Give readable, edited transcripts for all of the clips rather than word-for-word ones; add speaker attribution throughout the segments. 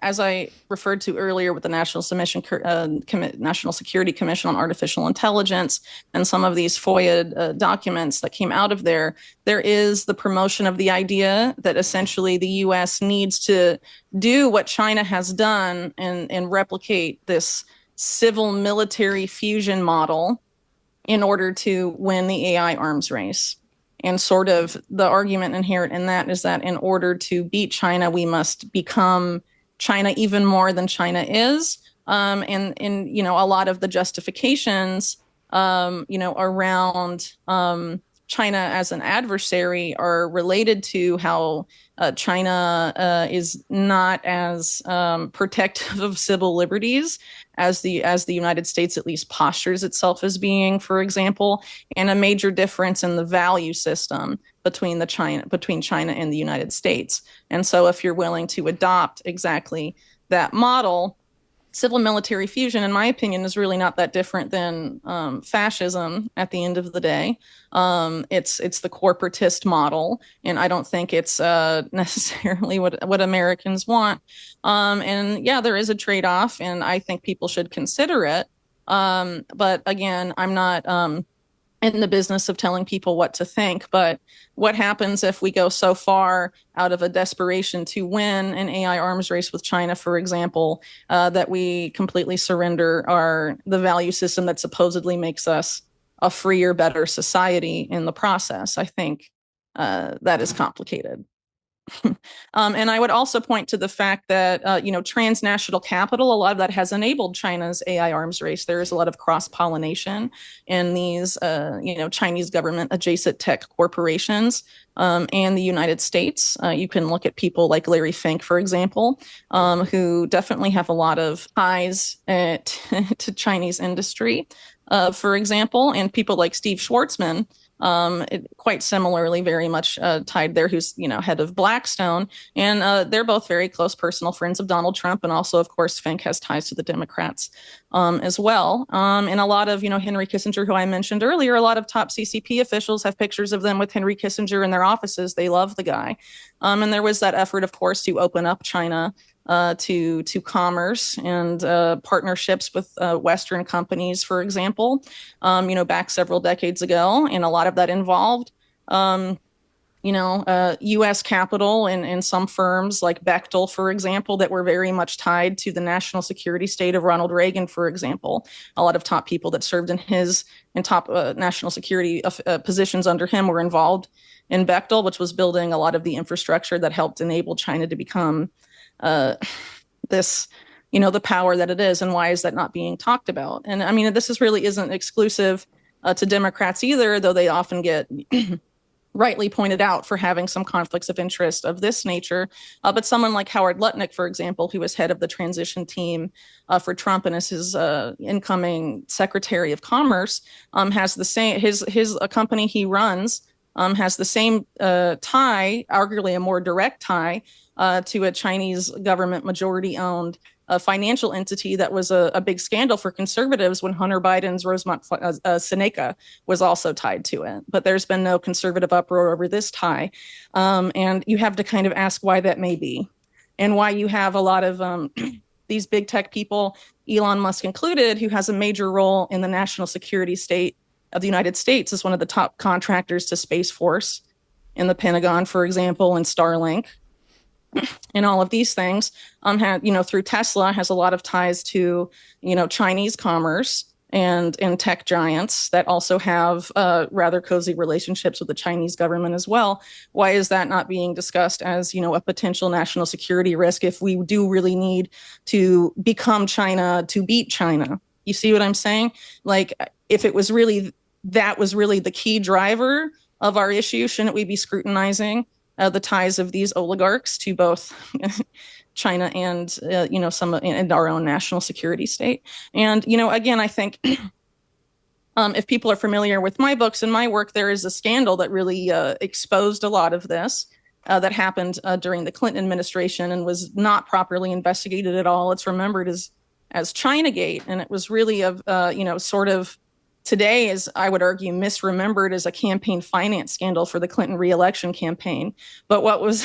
Speaker 1: as I referred to earlier with the National Security Commission on Artificial Intelligence and some of these FOIA documents that came out of there, there is the promotion of the idea that essentially the U.S. needs to do what China has done and replicate this civil military fusion model in order to win the AI arms race. And sort of the argument inherent in that is that in order to beat China, we must become China even more than China is. And a lot of the justifications, around China as an adversary are related to how China is not as protective of civil liberties as the United States at least postures itself as being, for example, and a major difference in the value system between China and the United States. And so if you're willing to adopt exactly that model, civil military fusion, in my opinion, is really not that different than fascism at the end of the day. It's the corporatist model, and I don't think it's necessarily what Americans want. And yeah, there is a trade-off, and I think people should consider it. But again, I'm not in the business of telling people what to think. But what happens if we go so far out of a desperation to win an AI arms race with China, for example, that we completely surrender the value system that supposedly makes us a freer, better society in the process? I think that is complicated. And I would also point to the fact that, transnational capital, a lot of that has enabled China's AI arms race. There is a lot of cross-pollination in these, Chinese government adjacent tech corporations and the United States. You can look at people like Larry Fink, for example, who definitely have a lot of ties to Chinese industry, for example, and people like Steve Schwartzman, quite similarly, very much tied there, who's head of Blackstone, and they're both very close personal friends of Donald Trump, and also, of course, Fink has ties to the Democrats as well. And a lot of Henry Kissinger, who I mentioned earlier, a lot of top CCP officials have pictures of them with Henry Kissinger in their offices. They love the guy, and there was that effort, of course, to open up China to commerce and partnerships with Western companies, for example, back several decades ago. And a lot of that involved, U.S. capital in some firms like Bechtel, for example, that were very much tied to the national security state of Ronald Reagan, for example. A lot of top people that served in top national security positions under him were involved in Bechtel, which was building a lot of the infrastructure that helped enable China to become the power that it is. And why is that not being talked about? And I mean, this really isn't exclusive to Democrats either, though they often get rightly pointed out for having some conflicts of interest of this nature. But someone like Howard Lutnick, for example, who was head of the transition team for Trump and is his incoming Secretary of Commerce, has the same, his company he runs has the same tie, arguably a more direct tie, to a Chinese government majority-owned financial entity that was a big scandal for conservatives when Hunter Biden's Rosemont Seneca was also tied to it. But there's been no conservative uproar over this tie. And you have to kind of ask why that may be, and why you have a lot of these big tech people, Elon Musk included, who has a major role in the national security state of the United States as one of the top contractors to Space Force in the Pentagon, for example, and Starlink. And all of these things, through Tesla, has a lot of ties to, Chinese commerce and tech giants that also have rather cozy relationships with the Chinese government as well. Why is that not being discussed as, a potential national security risk if we do really need to become China to beat China? You see what I'm saying? Like, if it was really, that was really the key driver of our issue, shouldn't we be scrutinizing the ties of these oligarchs to both China and, some in our own national security state? And, again, I think if people are familiar with my books and my work, there is a scandal that really exposed a lot of this that happened during the Clinton administration and was not properly investigated at all. It's remembered as Chinagate, and it was really sort of today is, I would argue, misremembered as a campaign finance scandal for the Clinton reelection campaign. But what was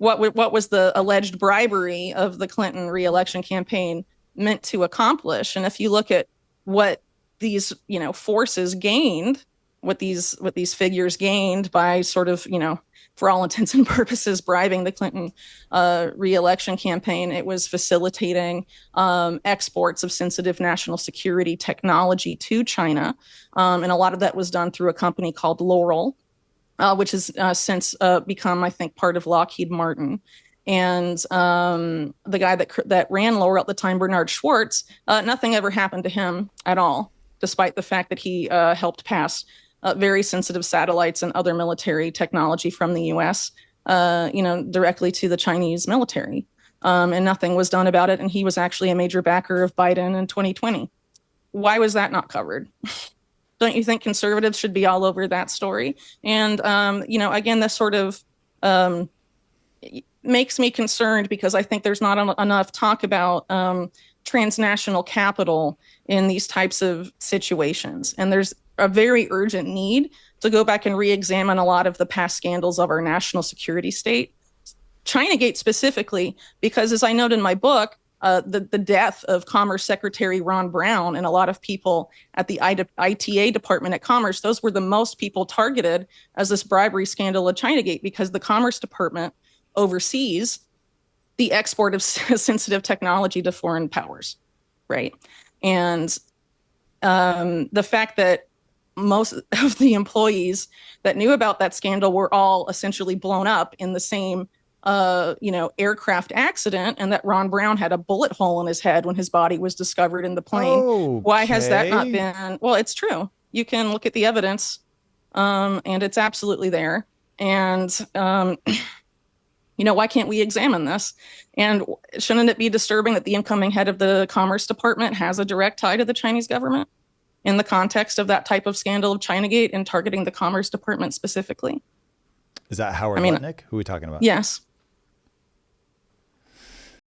Speaker 1: what was the alleged bribery of the Clinton reelection campaign meant to accomplish. And if you look at what these, forces gained, what these figures gained by sort of, for all intents and purposes, bribing the Clinton reelection campaign, it was facilitating exports of sensitive national security technology to China. And a lot of that was done through a company called Laurel, which has since become, I think, part of Lockheed Martin. And the guy that ran Laurel at the time, Bernard Schwartz, nothing ever happened to him at all, despite the fact that he helped pass very sensitive satellites and other military technology from the U.S., directly to the Chinese military. And nothing was done about it. And he was actually a major backer of Biden in 2020. Why was that not covered? Don't you think conservatives should be all over that story? And, again, this sort of makes me concerned because I think there's not enough talk about transnational capital in these types of situations. And there's a very urgent need to go back and re-examine a lot of the past scandals of our national security state. Chinagate specifically, because as I note in my book, the death of Commerce Secretary Ron Brown and a lot of people at the ITA Department at Commerce, those were the most people targeted as this bribery scandal of Chinagate, because the Commerce Department oversees the export of sensitive technology to foreign powers, right? And the fact that most of the employees that knew about that scandal were all essentially blown up in the same aircraft accident, and that Ron Brown had a bullet hole in his head when his body was discovered in the plane.
Speaker 2: Okay.
Speaker 1: Why has that not been? Well, it's true. You can look at the evidence, and it's absolutely there. And, why can't we examine this? And shouldn't it be disturbing that the incoming head of the Commerce Department has a direct tie to the Chinese government in the context of that type of scandal of Chinagate and targeting the Commerce Department specifically?
Speaker 2: Is that Howard Lutnick? Who are we talking about?
Speaker 1: Yes.